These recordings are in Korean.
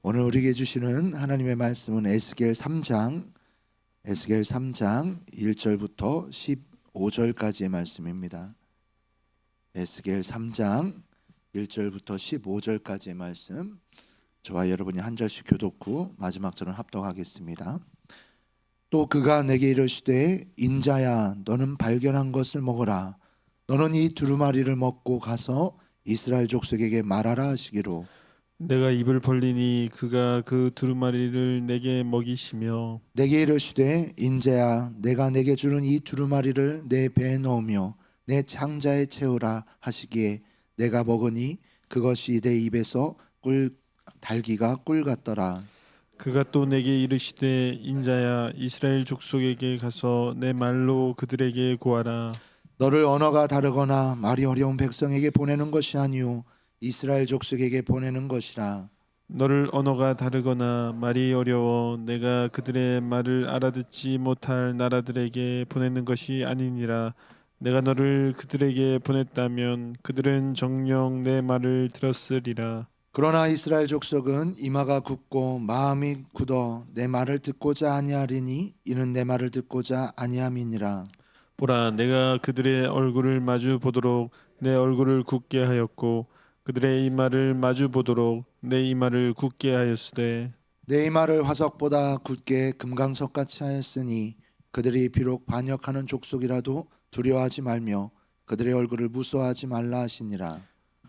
오늘 우리에게 주시는 하나님의 말씀은 에스겔 3장 1절부터 15절까지의 말씀입니다. 에스겔 3장 1절부터 15절까지의 말씀, 저와 여러분이 한 절씩 교독 후 마지막 절은 합독하겠습니다. 또 그가 내게 이르시되 인자야 너는 발견한 것을 먹어라. 너는 이 두루마리를 먹고 가서 이스라엘 족속에게 말하라 하시기로. 내가 입을 벌리니 그가 그 두루마리를 내게 먹이시며 내게 이르시되 인자야 내가 내게 주는 이 두루마리를 내 배에 넣으며 내 창자에 채우라 하시기에 내가 먹으니 그것이 내 입에서 달기가 꿀 같더라. 그가 또 내게 이르시되 인자야 이스라엘 족속에게 가서 내 말로 그들에게 고하라. 너를 언어가 다르거나 말이 어려운 백성에게 보내는 것이 아니오 이스라엘 족속에게 보내는 것이라. 너를 언어가 다르거나 말이 어려워 내가 그들의 말을 알아듣지 못할 나라들에게 보내는 것이 아니니라. 내가 너를 그들에게 보냈다면 그들은 정녕 내 말을 들었으리라. 그러나 이스라엘 족속은 이마가 굳고 마음이 굳어 내 말을 듣고자 아니하리니 이는 내 말을 듣고자 아니함이니라. 보라, 내가 그들의 얼굴을 마주 보도록 내 얼굴을 굳게 하였고 그들의 이마를 마주 보도록 내 이마를 굳게 하였으되 내 이마를 화석보다 굳게 금강석같이 하였으니 그들이 비록 반역하는 족속이라도 두려워하지 말며 그들의 얼굴을 무서워하지 말라 하시니라.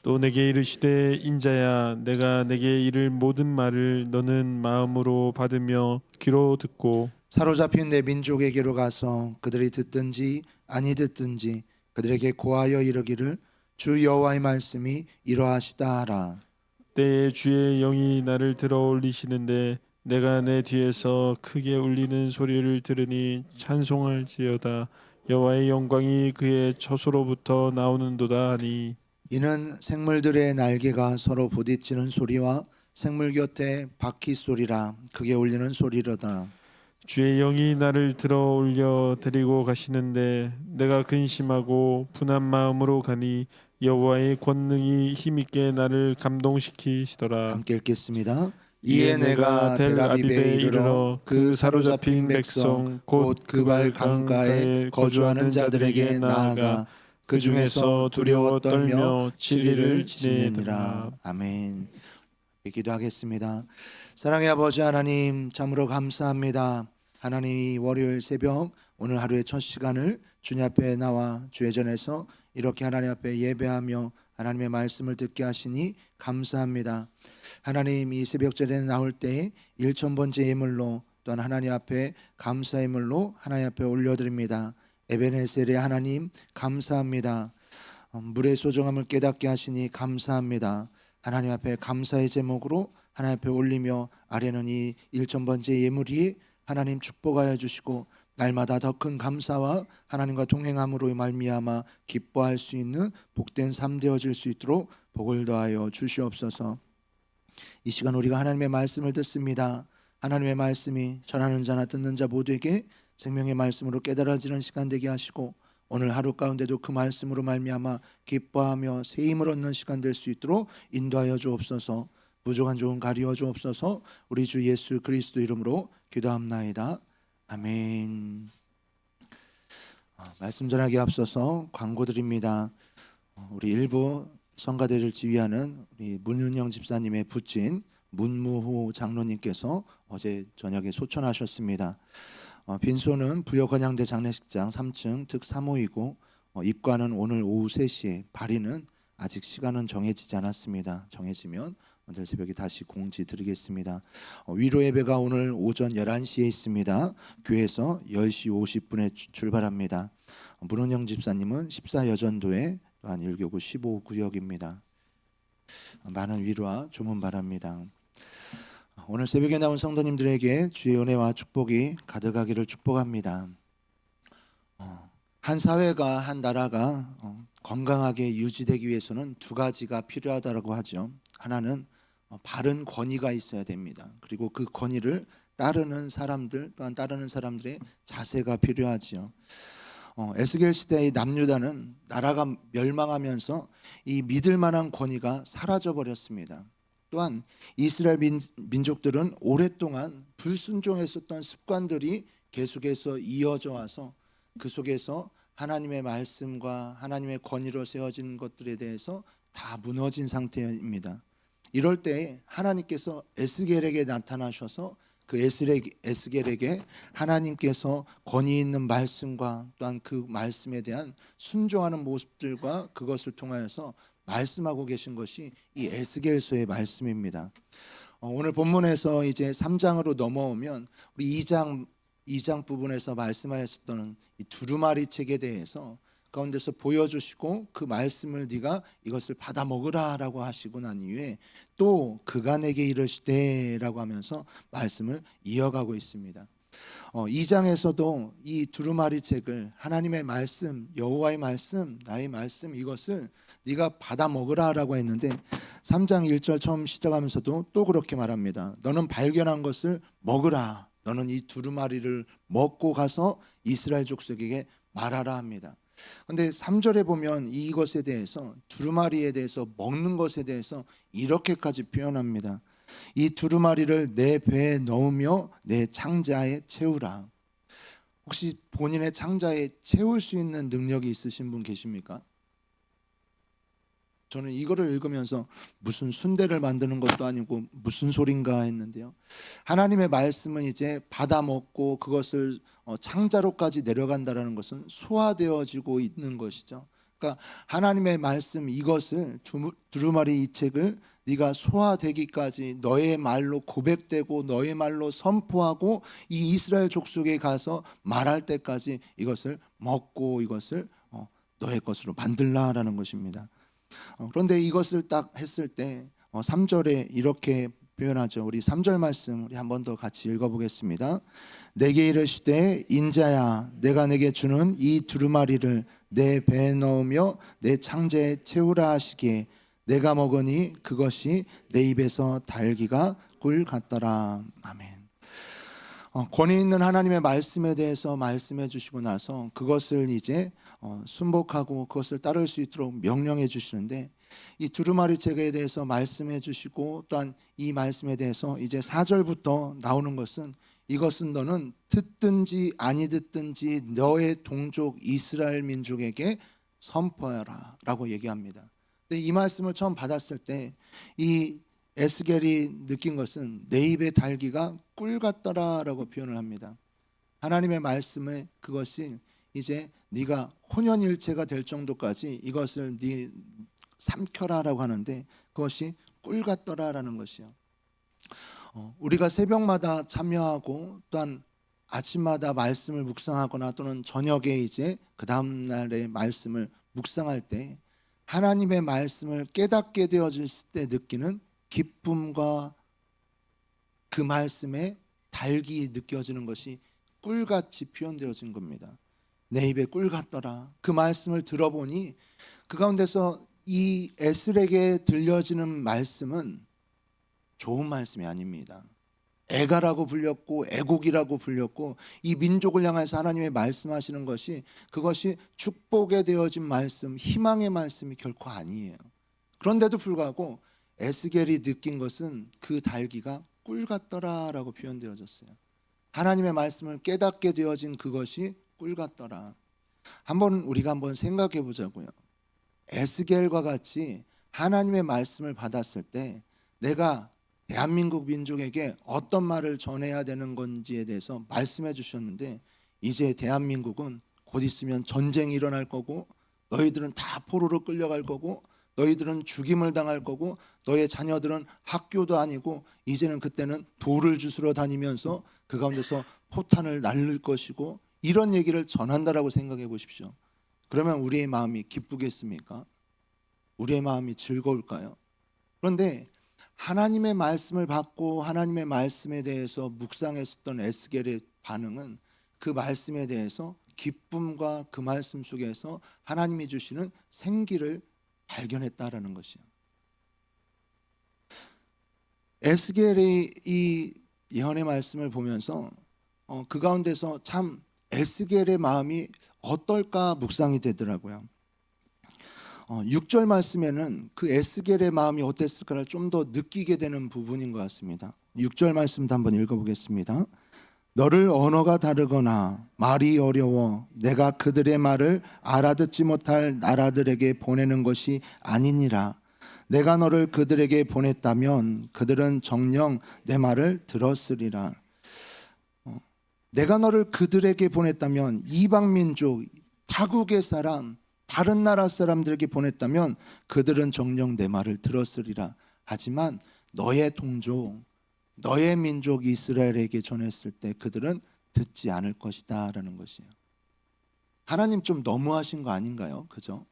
또 내게 이르시되 인자야 내가 내게 이를 모든 말을 너는 마음으로 받으며 귀로 듣고 사로잡힌 내 민족에게로 가서 그들이 듣든지 아니 듣든지 그들에게 고하여 이르기를 주 여호와의 말씀이 이러하시다 하라. 때에 주의 영이 나를 들어 올리시는데 내가 내 뒤에서 크게 울리는 소리를 들으니 찬송할지어다. 여호와의 영광이 그의 처소로부터 나오는도다 하니 이는 생물들의 날개가 서로 부딪히는 소리와 생물 곁에 바퀴 소리라 크게 울리는 소리로다. 주의 영이 나를 들어 올려 데리고 가시는데 내가 근심하고 분한 마음으로 가니 여호와의 권능이 힘있게 나를 감동시키시더라. 함께 읽겠습니다. 이에 내가 델아비브에 이르러 그 사로잡힌 백성 곧 그발 강가에 거주하는 자들에게 나아가 그 중에서 두려워 떨며 7일을 지내니라. 아멘. 기도하겠습니다. 사랑의 아버지 하나님, 참으로 감사합니다. 하나님이 월요일 새벽 오늘 하루의 첫 시간을 주님 앞에 나와 주의 전에서 이렇게 하나님 앞에 예배하며 하나님의 말씀을 듣게 하시니 감사합니다. 하나님, 이 새벽절에 나올 때 1000번째 예물로 또한 하나님 앞에 감사의 예물로 하나님 앞에 올려드립니다. 에베네셀의 하나님 감사합니다. 물의 소중함을 깨닫게 하시니 감사합니다. 하나님 앞에 감사의 제목으로 하나님 앞에 올리며 아래는 이 1000번째 예물이 하나님 축복하여 주시고 날마다 더 큰 감사와 하나님과 동행함으로 말미암아 기뻐할 수 있는 복된 삶 되어질 수 있도록 복을 더하여 주시옵소서. 이 시간 우리가 하나님의 말씀을 듣습니다. 하나님의 말씀이 전하는 자나 듣는 자 모두에게 생명의 말씀으로 깨달아지는 시간 되게 하시고 오늘 하루 가운데도 그 말씀으로 말미암아 기뻐하며 새 힘을 얻는 시간 될 수 있도록 인도하여 주옵소서. 부족한 조언 가리워 주옵소서. 우리 주 예수 그리스도 이름으로 기도합나이다. 아멘. 말씀 전하기 앞서서 광고 드립니다. 우리 일부 성가대를 지휘하는 우리 문윤영 집사님의 부친 문무후 장로님께서 어제 저녁에 소천하셨습니다. 빈소는 부여건양대 장례식장 3층 특 3호이고 입관은 오늘 오후 3시에 발인은 아직 시간은 정해지지 않았습니다. 정해지면 오늘 새벽에 다시 공지 드리겠습니다. 위로 예배가 오늘 오전 11시에 있습니다. 교회에서 10시 50분에 출발합니다. 문은영 집사님은 14여전도에 또한 1교구 15구역입니다. 많은 위로와 조문 바랍니다. 오늘 새벽에 나온 성도님들에게 주의 은혜와 축복이 가득하기를 축복합니다. 한 사회가 한 나라가 건강하게 유지되기 위해서는 두 가지가 필요하다고 하죠. 하나는 바른 권위가 있어야 됩니다. 그리고 그 권위를 따르는 사람들 또한 따르는 사람들의 자세가 필요하지요. 에스겔 시대의 남유다는 나라가 멸망하면서 이 믿을 만한 권위가 사라져 버렸습니다. 또한 이스라엘 민족들은 오랫동안 불순종했었던 습관들이 계속해서 이어져 와서 그 속에서 하나님의 말씀과 하나님의 권위로 세워진 것들에 대해서 다 무너진 상태입니다. 이럴 때 하나님께서 에스겔에게 나타나셔서 그 에스겔에게 하나님께서 권위 있는 말씀과 또한 그 말씀에 대한 순종하는 모습들과 그것을 통하여서 말씀하고 계신 것이 이 에스겔서의 말씀입니다. 오늘 본문에서 이제 3장으로 넘어오면 우리 2장 부분에서 말씀하셨던 이 두루마리 책에 대해서 가운데서 보여주시고 그 말씀을 네가 이것을 받아 먹으라라고 하시고 난 이후에 또 그가 내게 이르시되라고 하면서 말씀을 이어가고 있습니다. 2장에서도 이 두루마리 책을 하나님의 말씀, 여호와의 말씀, 나의 말씀 이것을 네가 받아 먹으라라고 했는데 3장 1절 처음 시작하면서도 또 그렇게 말합니다. 너는 발견한 것을 먹으라. 너는 이 두루마리를 먹고 가서 이스라엘 족속에게 말하라 합니다. 근데 3절에 보면 이것에 대해서 두루마리에 대해서 먹는 것에 대해서 이렇게까지 표현합니다. 이 두루마리를 내 배에 넣으며 내 창자에 채우라. 혹시 본인의 창자에 채울 수 있는 능력이 있으신 분 계십니까? 저는 이거를 읽으면서 무슨 순대를 만드는 것도 아니고 무슨 소린가 했는데요. 하나님의 말씀은 이제 받아 먹고 그것을 창자로까지 내려간다라는 것은 소화되어지고 있는 것이죠. 그러니까 하나님의 말씀 이것을 두루마리 이 책을 네가 소화되기까지 너의 말로 고백되고 너의 말로 선포하고 이 이스라엘 족속에 가서 말할 때까지 이것을 먹고 이것을 너의 것으로 만들라라는 것입니다. 그런데 이것을 딱 했을 때 3절에 이렇게 표현하죠. 우리 3절 말씀 우리 한 번 더 같이 읽어보겠습니다. 내게 이르시되 인자야 내가 내게 주는 이 두루마리를 내 배에 넣으며 내 창자에 채우라 하시기에 내가 먹으니 그것이 내 입에서 달기가 꿀 같더라. 아멘. 권위 있는 하나님의 말씀에 대해서 말씀해 주시고 나서 그것을 이제 순복하고 그것을 따를 수 있도록 명령해 주시는데 이 두루마리 책에 대해서 말씀해 주시고 또한 이 말씀에 대해서 이제 4절부터 나오는 것은 이것은 너는 듣든지 아니 듣든지 너의 동족 이스라엘 민족에게 선포하라 라고 얘기합니다. 근데 이 말씀을 처음 받았을 때 이 에스겔이 느낀 것은 내 입의 달기가 꿀 같더라라고 표현을 합니다. 하나님의 말씀에 그것이 이제 네가 혼연일체가 될 정도까지 이것을 네 삼켜라라고 하는데 그것이 꿀 같더라라는 것이요. 우리가 새벽마다 참여하고 또한 아침마다 말씀을 묵상하거나 또는 저녁에 이제 그 다음 날의 말씀을 묵상할 때 하나님의 말씀을 깨닫게 되어질 때 느끼는 기쁨과 그 말씀에 달기 느껴지는 것이 꿀같이 표현되어진 겁니다. 내 입에 꿀 같더라. 그 말씀을 들어보니 그 가운데서 이 에스겔에게 들려지는 말씀은 좋은 말씀이 아닙니다. 애가라고 불렸고 애곡이라고 불렸고 이 민족을 향해서 하나님의 말씀하시는 것이 그것이 축복에 되어진 말씀, 희망의 말씀이 결코 아니에요. 그런데도 불구하고 에스겔이 느낀 것은 그 달기가 꿀 같더라라고 표현되어졌어요. 하나님의 말씀을 깨닫게 되어진 그것이 꿀 같더라. 우리가 한번 생각해 보자고요. 에스겔과 같이 하나님의 말씀을 받았을 때 내가 대한민국 민족에게 어떤 말을 전해야 되는 건지에 대해서 말씀해 주셨는데 이제 대한민국은 곧 있으면 전쟁이 일어날 거고 너희들은 다 포로로 끌려갈 거고 너희들은 죽임을 당할 거고 너의 자녀들은 학교도 아니고 이제는 그때는 돌을 주스러 다니면서 그 가운데서 포탄을 날릴 것이고 이런 얘기를 전한다라고 생각해 보십시오. 그러면 우리의 마음이 기쁘겠습니까? 우리의 마음이 즐거울까요? 그런데 하나님의 말씀을 받고 하나님의 말씀에 대해서 묵상했었던 에스겔의 반응은 그 말씀에 대해서 기쁨과 그 말씀 속에서 하나님이 주시는 생기를 발견했다라는 것이요. 에스겔의 이 예언의 말씀을 보면서 그 가운데서 참 에스겔의 마음이 어떨까 묵상이 되더라고요. 6절 말씀에는 그 에스겔의 마음이 어땠을까를 좀 더 느끼게 되는 부분인 것 같습니다. 6절 말씀도 한번 읽어보겠습니다. 너를 언어가 다르거나 말이 어려워 내가 그들의 말을 알아듣지 못할 나라들에게 보내는 것이 아니니라. 내가 너를 그들에게 보냈다면 그들은 정녕 내 말을 들었으리라. 내가 너를 그들에게 보냈다면 이방 민족, 타국의 사람, 다른 나라 사람들에게 보냈다면 그들은 정녕 내 말을 들었으리라. 하지만 너의 동족, 너의 민족 이스라엘에게 전했을 때 그들은 듣지 않을 것이다 라는 것이에요. 하나님 좀 너무하신 거 아닌가요? 그죠?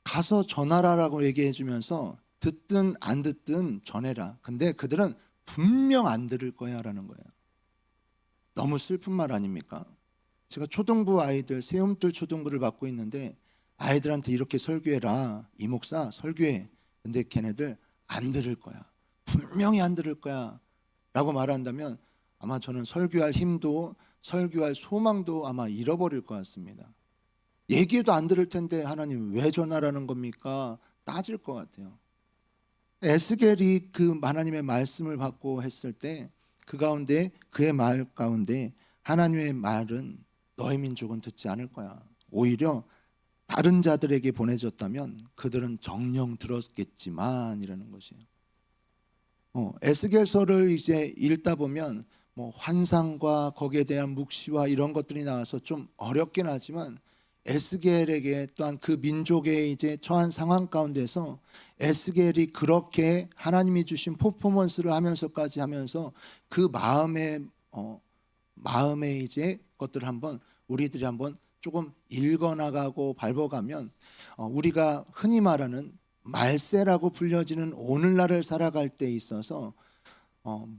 가서 전하라라고 얘기해 주면서 듣든 안 듣든 전해라. 근데 그들은 분명 안 들을 거야 라는 거예요. 너무 슬픈 말 아닙니까? 제가 초등부 아이들 세움들 초등부를 맡고 있는데 아이들한테 이렇게 설교해라. 이 목사 설교해. 근데 걔네들 안 들을 거야. 분명히 안 들을 거야 라고 말한다면 아마 저는 설교할 힘도 설교할 소망도 아마 잃어버릴 것 같습니다. 얘기해도 안 들을 텐데 하나님 왜 전하라는 겁니까? 따질 것 같아요. 에스겔이 그 하나님의 말씀을 받고 했을 때 그 가운데 그의 말 가운데 하나님의 말은 너의 민족은 듣지 않을 거야. 오히려 다른 자들에게 보내졌다면 그들은 정녕 들었겠지만 이라는 것이에요. 에스겔서를 이제 읽다 보면 뭐 환상과 거기에 대한 묵시와 이런 것들이 나와서 좀 어렵긴 하지만 에스겔에게 또한 그 민족의 이제 처한 상황 가운데서 에스겔이 그렇게 하나님이 주신 퍼포먼스를 하면서까지 하면서 그 마음의 이제 것들을 한번 우리들이 한번 조금 읽어나가고 밟아가면 우리가 흔히 말하는 말세라고 불려지는 오늘날을 살아갈 때 있어서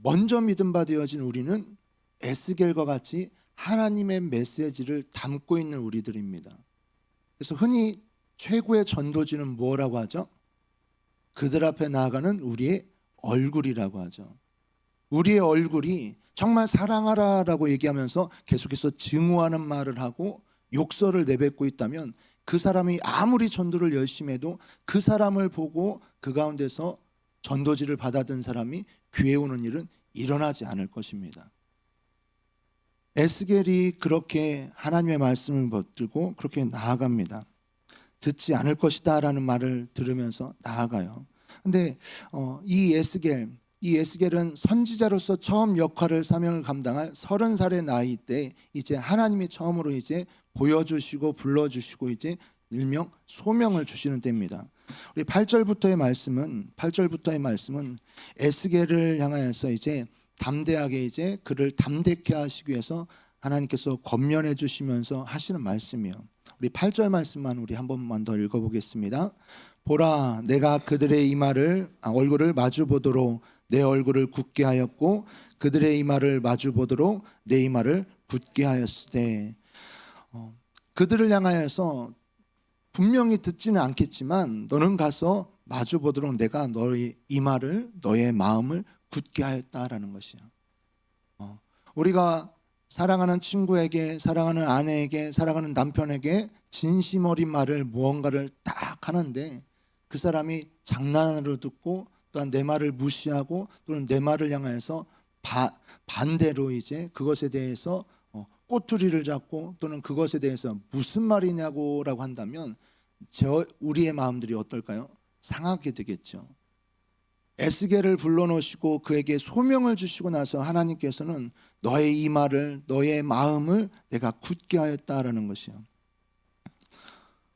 먼저 믿음 바 되어진 우리는 에스겔과 같이 하나님의 메시지를 담고 있는 우리들입니다. 그래서 흔히 최고의 전도지는 뭐라고 하죠? 그들 앞에 나아가는 우리의 얼굴이라고 하죠. 우리의 얼굴이 정말 사랑하라라고 얘기하면서 계속해서 증오하는 말을 하고 욕설을 내뱉고 있다면 그 사람이 아무리 전도를 열심히 해도 그 사람을 보고 그 가운데서 전도지를 받아든 사람이 교회 오는 일은 일어나지 않을 것입니다. 에스겔이 그렇게 하나님의 말씀을 붙들고 그렇게 나아갑니다. 듣지 않을 것이다 라는 말을 들으면서 나아가요. 근데 이 에스겔은 선지자로서 처음 역할을 사명을 감당할 30살의 나이 때 이제 하나님이 처음으로 이제 보여주시고 불러주시고 이제 일명 소명을 주시는 때입니다. 우리 8절부터의 말씀은 에스겔을 향하여서 이제 담대하게 이제 그를 담대케 하시기 위해서 하나님께서 권면해 주시면서 하시는 말씀이요. 우리 8절 말씀만 우리 한 번만 더 읽어보겠습니다. 보라, 내가 그들의 이마를 얼굴을 마주 보도록 내 얼굴을 굳게 하였고 그들의 이마를 마주 보도록 내 이마를 굳게 하였으되. 그들을 향하여서 분명히 듣지는 않겠지만 너는 가서 마주 보도록 내가 너의 이마를 너의 마음을 굳게 하였다라는 것이야. 우리가 사랑하는 친구에게, 사랑하는 아내에게, 사랑하는 남편에게 진심 어린 말을 무언가를 딱 하는데 그 사람이 장난으로 듣고 또한 내 말을 무시하고 또는 내 말을 향해서 반대로 이제 그것에 대해서 꼬투리를 잡고 또는 그것에 대해서 무슨 말이냐고라고 한다면 우리의 마음들이 어떨까요? 상하게 되겠죠. 에스겔을 불러놓으시고 그에게 소명을 주시고 나서 하나님께서는 너의 이마를 너의 마음을 내가 굳게 하였다라는 것이요.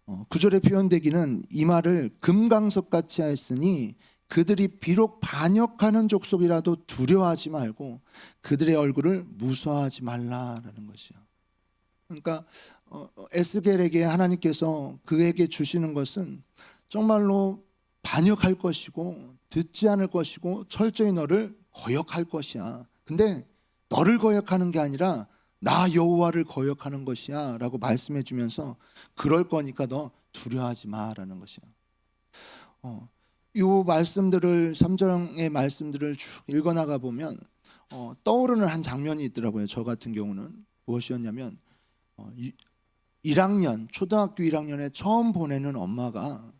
9절에 표현되기는 이마를 금강석같이 하였으니 그들이 비록 반역하는 족속이라도 두려워하지 말고 그들의 얼굴을 무서워하지 말라라는 것이요. 그러니까 에스겔에게 하나님께서 그에게 주시는 것은 정말로 반역할 것이고 듣지 않을 것이고 철저히 너를 거역할 것이야. 근데 너를 거역하는 게 아니라 나 여호와를 거역하는 것이야 라고 말씀해 주면서 그럴 거니까 너 두려워하지 마라는 것이야. 이 말씀들을 3장의 말씀들을 쭉 읽어나가 보면 떠오르는 한 장면이 있더라고요. 저 같은 경우는 무엇이었냐면 1학년, 초등학교 1학년에 처음 보내는 엄마가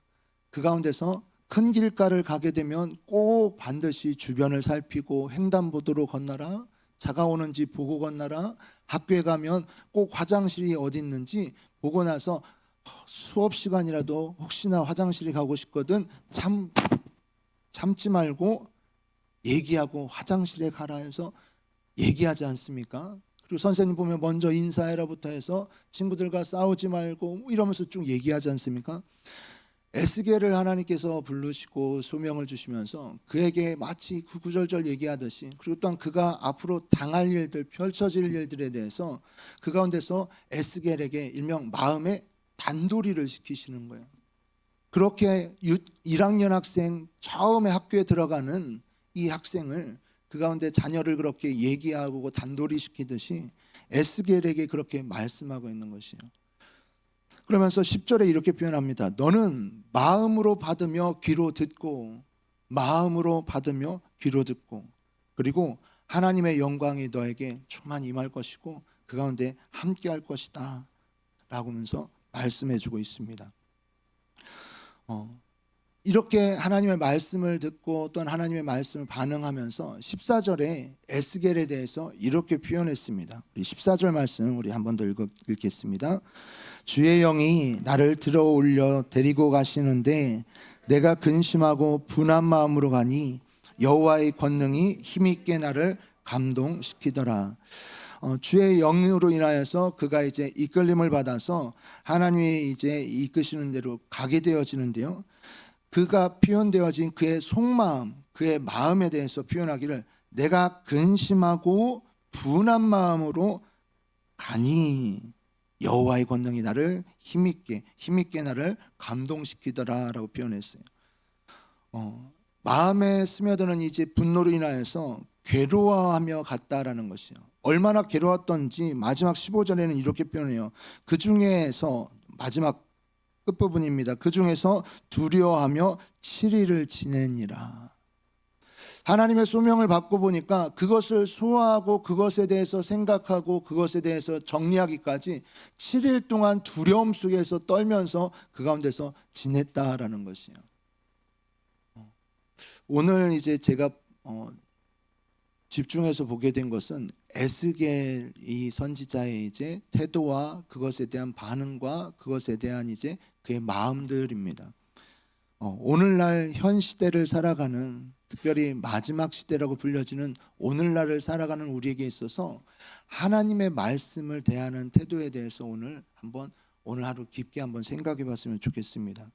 그 가운데서 큰 길가를 가게 되면 꼭 반드시 주변을 살피고 횡단보도로 건너라, 차가 오는지 보고 건너라, 학교에 가면 꼭 화장실이 어디 있는지 보고 나서 수업 시간이라도 혹시나 화장실에 가고 싶거든 참지 말고 얘기하고 화장실에 가라 해서 얘기하지 않습니까? 그리고 선생님 보면 먼저 인사해라부터 해서 친구들과 싸우지 말고 뭐 이러면서 쭉 얘기하지 않습니까? 에스겔을 하나님께서 부르시고 소명을 주시면서 그에게 마치 구구절절 얘기하듯이, 그리고 또한 그가 앞으로 당할 일들, 펼쳐질 일들에 대해서 그 가운데서 에스겔에게 일명 마음의 단도리를 시키시는 거예요. 그렇게 1학년 학생, 처음에 학교에 들어가는 이 학생을 그 가운데 자녀를 그렇게 얘기하고 단도리 시키듯이 에스겔에게 그렇게 말씀하고 있는 것이에요. 그러면서 10절에 이렇게 표현합니다. 너는 마음으로 받으며 귀로 듣고, 마음으로 받으며 귀로 듣고, 그리고 하나님의 영광이 너에게 충만히 임할 것이고 그 가운데 함께 할 것이다 라고 하면서 말씀해 주고 있습니다. 이렇게 하나님의 말씀을 듣고 또한 하나님의 말씀을 반응하면서 14절에 에스겔에 대해서 이렇게 표현했습니다. 우리 14절 말씀 우리 한 번 더 읽겠습니다. 주의 영이 나를 들어 올려 데리고 가시는데 내가 근심하고 분한 마음으로 가니 여호와의 권능이 힘있게 나를 감동시키더라. 주의 영으로 인하여서 그가 이제 이끌림을 받아서 하나님이 이제 이끄시는 대로 가게 되어지는데요. 그가 표현되어진 그의 속마음, 그의 마음에 대해서 표현하기를 내가 근심하고 분한 마음으로 가니 여호와의 권능이 나를 힘있게 나를 감동시키더라라고 표현했어요. 마음에 스며드는 이제 분노로 인하여서 괴로워하며 갔다라는 것이요. 얼마나 괴로웠던지 마지막 15절에는 이렇게 표현해요. 그 중에서 마지막 끝부분입니다. 그 중에서 두려워하며 7일을 지내니라. 하나님의 소명을 받고 보니까 그것을 소화하고 그것에 대해서 생각하고 그것에 대해서 정리하기까지 7일 동안 두려움 속에서 떨면서 그 가운데서 지냈다라는 것이에요. 오늘 이제 제가 집중해서 보게 된 것은 에스겔 이 선지자의 이제 태도와 그것에 대한 반응과 그것에 대한 이제 그의 마음들입니다. 오늘날 현 시대를 살아가는, 특별히 마지막 시대라고 불려지는 오늘날을 살아가는 우리에게 있어서 하나님의 말씀을 대하는 태도에 대해서 오늘 하루 깊게 한번 생각해 봤으면 좋겠습니다.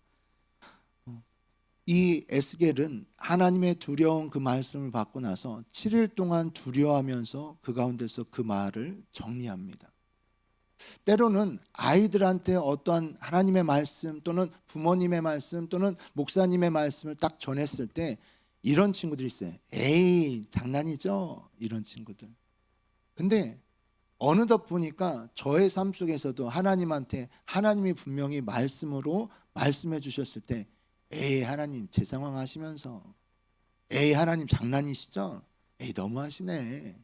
이 에스겔은 하나님의 두려운 그 말씀을 받고 나서 7일 동안 두려워하면서 그 가운데서 그 말을 정리합니다. 때로는 아이들한테 어떠한 하나님의 말씀 또는 부모님의 말씀 또는 목사님의 말씀을 딱 전했을 때 이런 친구들이 있어요. 에이, 장난이죠? 이런 친구들. 근데 어느덧 보니까 저의 삶 속에서도 하나님한테 하나님이 분명히 말씀으로 말씀해 주셨을 때 에이, 하나님 제 상황 하시면서 에이, 하나님 장난이시죠? 에이, 너무하시네.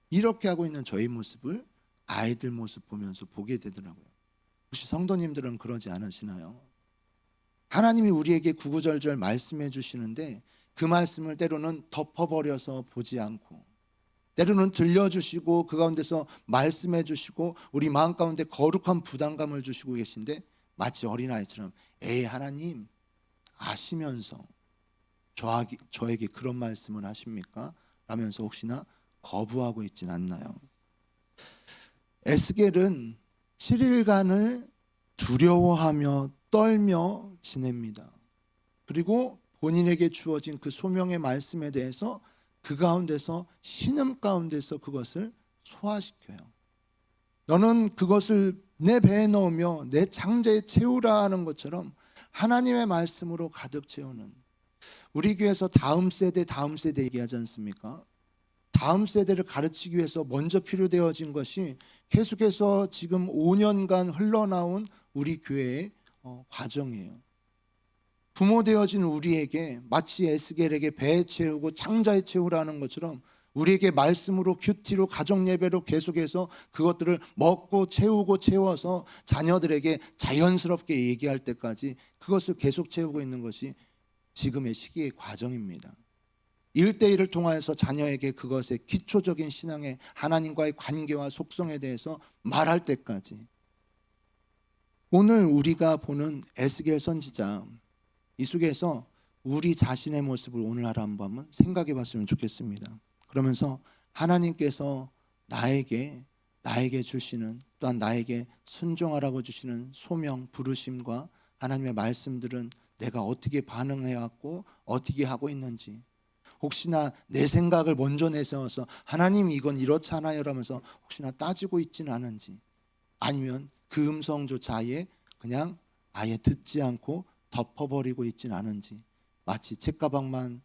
이렇게 하고 있는 저의 모습을 아이들 모습 보면서 보게 되더라고요. 혹시 성도님들은 그러지 않으시나요? 하나님이 우리에게 구구절절 말씀해 주시는데 그 말씀을 때로는 덮어버려서 보지 않고, 때로는 들려주시고 그 가운데서 말씀해 주시고 우리 마음 가운데 거룩한 부담감을 주시고 계신데 마치 어린아이처럼 에이, 하나님 아시면서 저에게 그런 말씀을 하십니까? 라면서 혹시나 거부하고 있진 않나요? 에스겔은 7일간을 두려워하며 떨며 지냅니다. 그리고 본인에게 주어진 그 소명의 말씀에 대해서 그 가운데서 신음 가운데서 그것을 소화시켜요. 너는 그것을 내 배에 넣으며 내 창자에 채우라 하는 것처럼 하나님의 말씀으로 가득 채우는, 우리 교회에서 다음 세대 얘기하지 않습니까? 다음 세대를 가르치기 위해서 먼저 필요되어진 것이 계속해서 지금 5년간 흘러나온 우리 교회의 과정이에요. 부모 되어진 우리에게 마치 에스겔에게 배에 채우고 창자에 채우라는 것처럼 우리에게 말씀으로 큐티로 가정 예배로 계속해서 그것들을 먹고 채우고 채워서 자녀들에게 자연스럽게 얘기할 때까지 그것을 계속 채우고 있는 것이 지금의 시기의 과정입니다. 1대1을 통하여서 자녀에게 그것의 기초적인 신앙의 하나님과의 관계와 속성에 대해서 말할 때까지, 오늘 우리가 보는 에스겔 선지자, 이 속에서 우리 자신의 모습을 오늘 하루 한번 생각해 봤으면 좋겠습니다. 그러면서 하나님께서 나에게 주시는, 또한 나에게 순종하라고 주시는 소명, 부르심과 하나님의 말씀들은 내가 어떻게 반응해 왔고 어떻게 하고 있는지, 혹시나 내 생각을 먼저 내세워서 하나님 이건 이렇잖아요 라면서 혹시나 따지고 있지는 않은지, 아니면 그 음성조차 그냥 아예 듣지 않고 덮어버리고 있지는 않은지, 마치 책가방만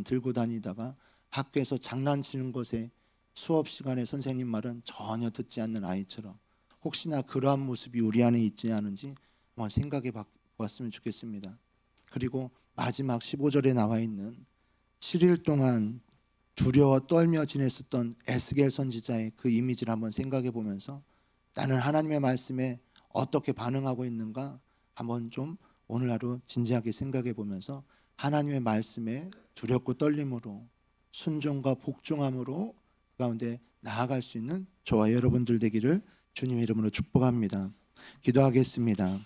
들고 다니다가 학교에서 장난치는 것에 수업 시간에 선생님 말은 전혀 듣지 않는 아이처럼 혹시나 그러한 모습이 우리 안에 있지 않은지 한번 생각해 봤으면 좋겠습니다. 그리고 마지막 15절에 나와 있는 7일 동안 두려워 떨며 지냈었던 에스겔 선지자의 그 이미지를 한번 생각해 보면서 나는 하나님의 말씀에 어떻게 반응하고 있는가 한번 좀 오늘 하루 진지하게 생각해 보면서 하나님의 말씀에 두렵고 떨림으로 순종과 복종함으로 그 가운데 나아갈 수 있는 저와 여러분들 되기를 주님의 이름으로 축복합니다. 기도하겠습니다.